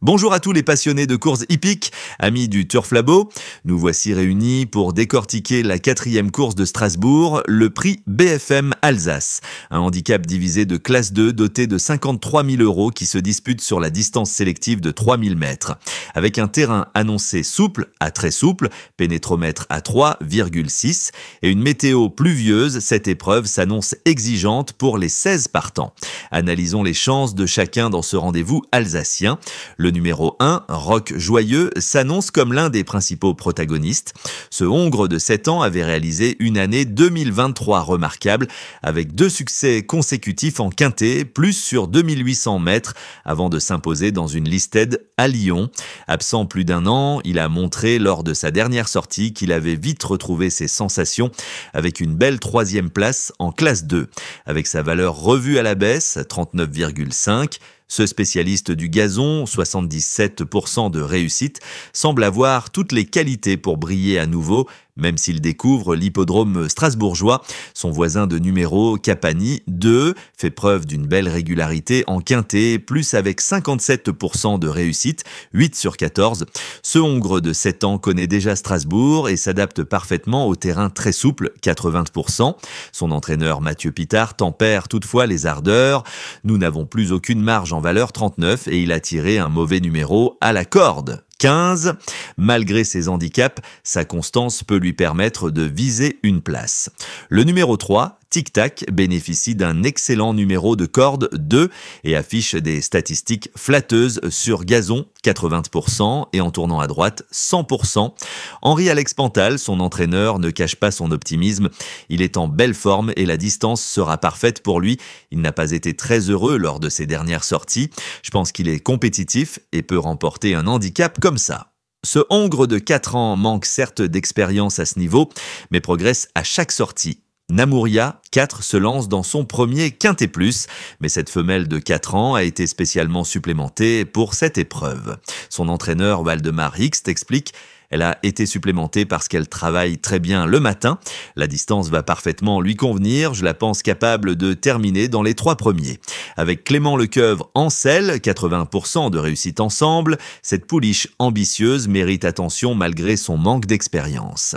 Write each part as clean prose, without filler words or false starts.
Bonjour à tous les passionnés de courses hippiques, amis du Turf Labo. Nous voici réunis pour décortiquer la 4e course de Strasbourg, le prix BFM Alsace. Un handicap divisé de classe 2 doté de 53 000 € qui se dispute sur la distance sélective de 3000 mètres. Avec un terrain annoncé souple à très souple, pénétromètre à 3,6 et une météo pluvieuse, cette épreuve s'annonce exigeante pour les 16 partants. Analysons les chances de chacun dans ce rendez-vous alsacien. Le numéro 1, Rock Joyeux, s'annonce comme l'un des principaux protagonistes. Ce Hongre de 7 ans avait réalisé une année 2023 remarquable, avec 2 succès consécutifs en quintet, plus sur 2800 mètres, avant de s'imposer dans une listed à Lyon. Absent plus d'1 an, il a montré lors de sa dernière sortie qu'il avait vite retrouvé ses sensations, avec une belle 3e place en classe 2. Avec sa valeur revue à la baisse, 39,5, ce spécialiste du gazon, 77% de réussite, semble avoir toutes les qualités pour briller à nouveau, même s'il découvre l'hippodrome strasbourgeois. Son voisin de numéro, Capani, 2, fait preuve d'une belle régularité en quintet, plus avec 57% de réussite, 8 sur 14. Ce Hongre de 7 ans connaît déjà Strasbourg et s'adapte parfaitement au terrain très souple, 80%. Son entraîneur Mathieu Pitard tempère toutefois les ardeurs. Nous n'avons plus aucune marge en valeur 39 et il a tiré un mauvais numéro à la corde. 15. Malgré ses handicaps, sa constance peut lui permettre de viser une place. Le numéro 3, Tic Tac, bénéficie d'un excellent numéro de corde 2 et affiche des statistiques flatteuses sur gazon, 80%, et en tournant à droite, 100%. Henri-Alex Pantal, son entraîneur, ne cache pas son optimisme. Il est en belle forme et la distance sera parfaite pour lui. Il n'a pas été très heureux lors de ses dernières sorties. Je pense qu'il est compétitif et peut remporter un handicap comme ça. Ce Hongre de 4 ans manque certes d'expérience à ce niveau, mais progresse à chaque sortie. Namouria, 4, se lance dans son premier Quintet Plus, mais cette femelle de 4 ans a été spécialement supplémentée pour cette épreuve. Son entraîneur Waldemar Hixt explique: elle a été supplémentée parce qu'elle travaille très bien le matin. La distance va parfaitement lui convenir. Je la pense capable de terminer dans les 3 premiers. Avec Clément Lecoeuvre en selle, 80% de réussite ensemble, cette pouliche ambitieuse mérite attention malgré son manque d'expérience.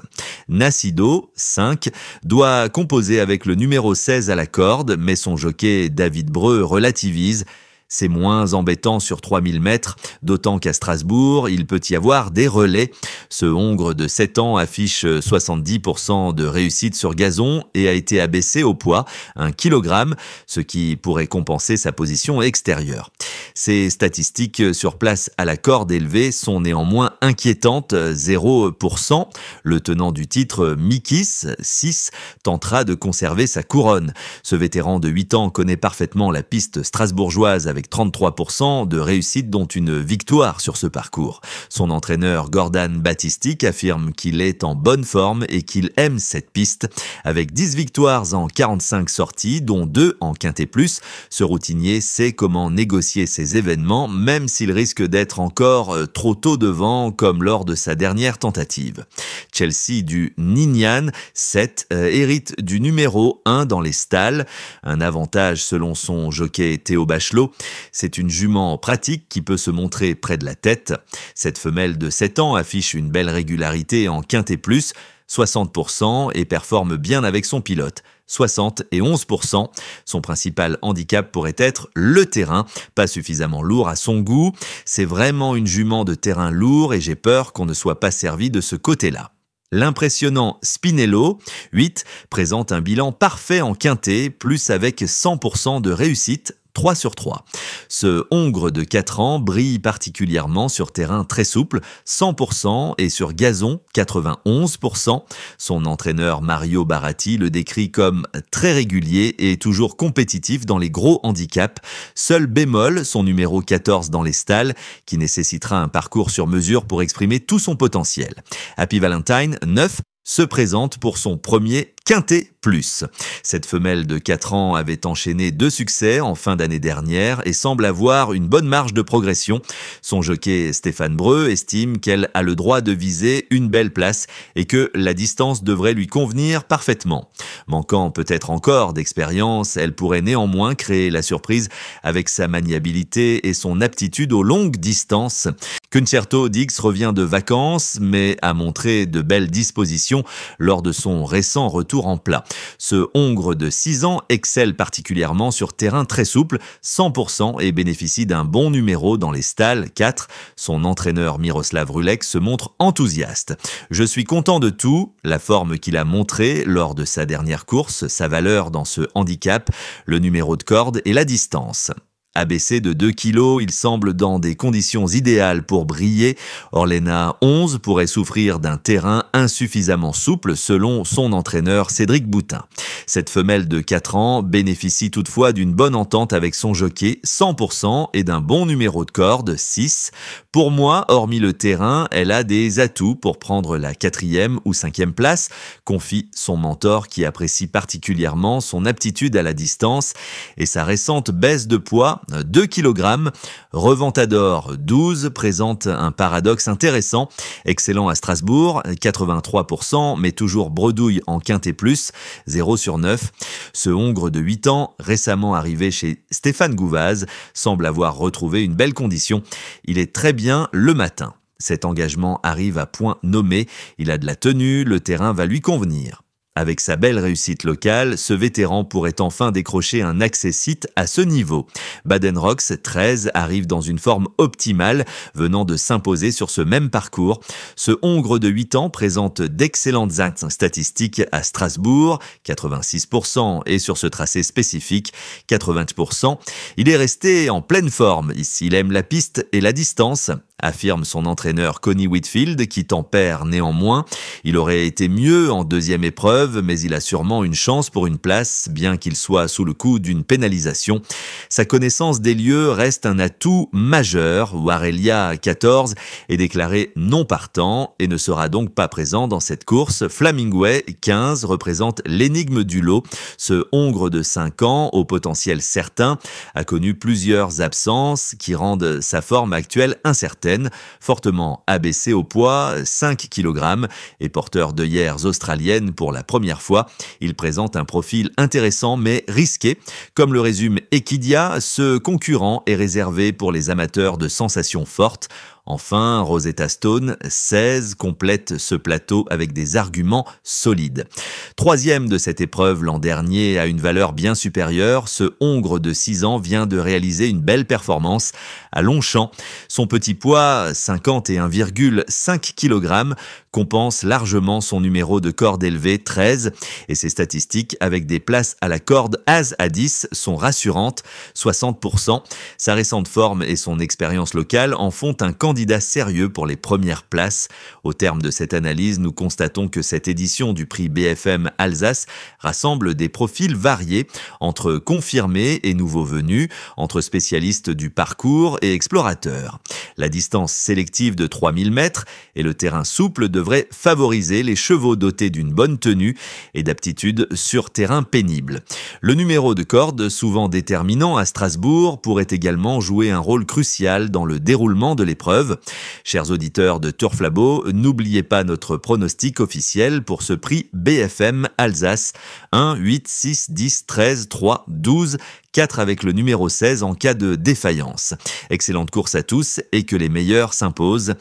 Nacido, 5, doit composer avec le numéro 16 à la corde, mais son jockey David Breu relativise. C'est moins embêtant sur 3000 mètres, d'autant qu'à Strasbourg, il peut y avoir des relais. Ce Hongre de 7 ans affiche 70% de réussite sur gazon et a été abaissé au poids, 1 kg, ce qui pourrait compenser sa position extérieure. Ses statistiques sur place à la corde élevée sont néanmoins inquiétantes, 0%. Le tenant du titre, Mikis, 6, tentera de conserver sa couronne. Ce vétéran de 8 ans connaît parfaitement la piste strasbourgeoise avec 33% de réussite, dont une victoire sur ce parcours. Son entraîneur Gordan Batistik affirme qu'il est en bonne forme et qu'il aime cette piste. Avec 10 victoires en 45 sorties, dont 2 en Quintet Plus, ce routinier sait comment négocier ses événements, même s'il risque d'être encore trop tôt devant, comme lors de sa dernière tentative. Chelsea du Ninian, 7, hérite du numéro 1 dans les stalles, un avantage selon son jockey Théo Bachelot. C'est une jument pratique qui peut se montrer près de la tête. Cette femelle de 7 ans affiche une belle régularité en Quintet Plus, 60%, et performe bien avec son pilote, 60 et 11%. Son principal handicap pourrait être le terrain, pas suffisamment lourd à son goût. C'est vraiment une jument de terrain lourd et j'ai peur qu'on ne soit pas servi de ce côté-là. L'impressionnant Spinello, 8, présente un bilan parfait en quintet, plus avec 100% de réussite, 3 sur 3. Ce Hongre de 4 ans brille particulièrement sur terrain très souple, 100%, et sur gazon, 91%. Son entraîneur Mario Baratti le décrit comme très régulier et toujours compétitif dans les gros handicaps. Seul bémol, son numéro 14 dans les stalles, qui nécessitera un parcours sur mesure pour exprimer tout son potentiel. Happy Valentine, 9, se présente pour son premier Quintet Plus. Cette femelle de 4 ans avait enchaîné 2 succès en fin d'année dernière et semble avoir une bonne marge de progression. Son jockey Stéphane Breu estime qu'elle a le droit de viser une belle place et que la distance devrait lui convenir parfaitement. Manquant peut-être encore d'expérience, elle pourrait néanmoins créer la surprise avec sa maniabilité et son aptitude aux longues distances. Concerto Dix revient de vacances, mais a montré de belles dispositions lors de son récent retour en plat. Ce hongre de 6 ans excelle particulièrement sur terrain très souple, 100% et bénéficie d'un bon numéro dans les stalles 4. Son entraîneur Miroslav Rulek se montre enthousiaste. Je suis content de tout, la forme qu'il a montrée lors de sa dernière course, sa valeur dans ce handicap, le numéro de corde et la distance. Abaissé de 2 kilos, il semble dans des conditions idéales pour briller. Orlena 11 pourrait souffrir d'un terrain insuffisamment souple selon son entraîneur Cédric Boutin. Cette femelle de 4 ans bénéficie toutefois d'une bonne entente avec son jockey 100% et d'un bon numéro de corde 6. Pour moi, hormis le terrain, elle a des atouts pour prendre la 4e ou 5e place, confie son mentor qui apprécie particulièrement son aptitude à la distance et sa récente baisse de poids 2 kg. Reventador 12 présente un paradoxe intéressant. Excellent à Strasbourg, 83%, mais toujours bredouille en Quintet Plus, 0 sur 9. Ce hongre de 8 ans, récemment arrivé chez Stéphane Gouvaz, semble avoir retrouvé une belle condition. Il est très bien le matin. Cet engagement arrive à point nommé. Il a de la tenue, le terrain va lui convenir. Avec sa belle réussite locale, ce vétéran pourrait enfin décrocher un accessite à ce niveau. Baden-Rox 13 arrive dans une forme optimale, venant de s'imposer sur ce même parcours. Ce hongre de 8 ans présente d'excellentes statistiques à Strasbourg, 86%, et sur ce tracé spécifique, 80%. Il est resté en pleine forme. Il aime la piste et la distance, affirme son entraîneur Connie Whitfield, qui tempère néanmoins. Il aurait été mieux en 2e épreuve, mais il a sûrement une chance pour une place, bien qu'il soit sous le coup d'une pénalisation. Sa connaissance des lieux reste un atout majeur. Warelia 14 est déclaré non partant et ne sera donc pas présent dans cette course. Flamingway 15 représente l'énigme du lot. Ce hongre de 5 ans, au potentiel certain, a connu plusieurs absences qui rendent sa forme actuelle incertaine. Fortement abaissé au poids, 5 kg, et porteur d'œillères australiennes pour la première fois. Il présente un profil intéressant mais risqué. Comme le résume Equidia, ce concurrent est réservé pour les amateurs de sensations fortes. Enfin, Rosetta Stone, 16, complète ce plateau avec des arguments solides. 3e de cette épreuve l'an dernier à une valeur bien supérieure, ce hongre de 6 ans vient de réaliser une belle performance à Longchamp. Son petit poids, 51,5 kg, compense largement son numéro de corde élevé 13 et ses statistiques avec des places à la corde As à 10 sont rassurantes, 60%. Sa récente forme et son expérience locale en font un candidat sérieux pour les premières places. Au terme de cette analyse, nous constatons que cette édition du prix BFM Alsace rassemble des profils variés, entre confirmés et nouveaux venus, entre spécialistes du parcours et explorateurs. La distance sélective de 3000 mètres et le terrain souple devraient favoriser les chevaux dotés d'une bonne tenue et d'aptitude sur terrain pénible. Le numéro de corde, souvent déterminant à Strasbourg, pourrait également jouer un rôle crucial dans le déroulement de l'épreuve. Chers auditeurs de Turf Labo, n'oubliez pas notre pronostic officiel pour ce prix BFM Alsace. 1, 8, 6, 10, 13, 3, 12, 4 avec le numéro 16 en cas de défaillance. Excellente course à tous et que les meilleurs s'imposent.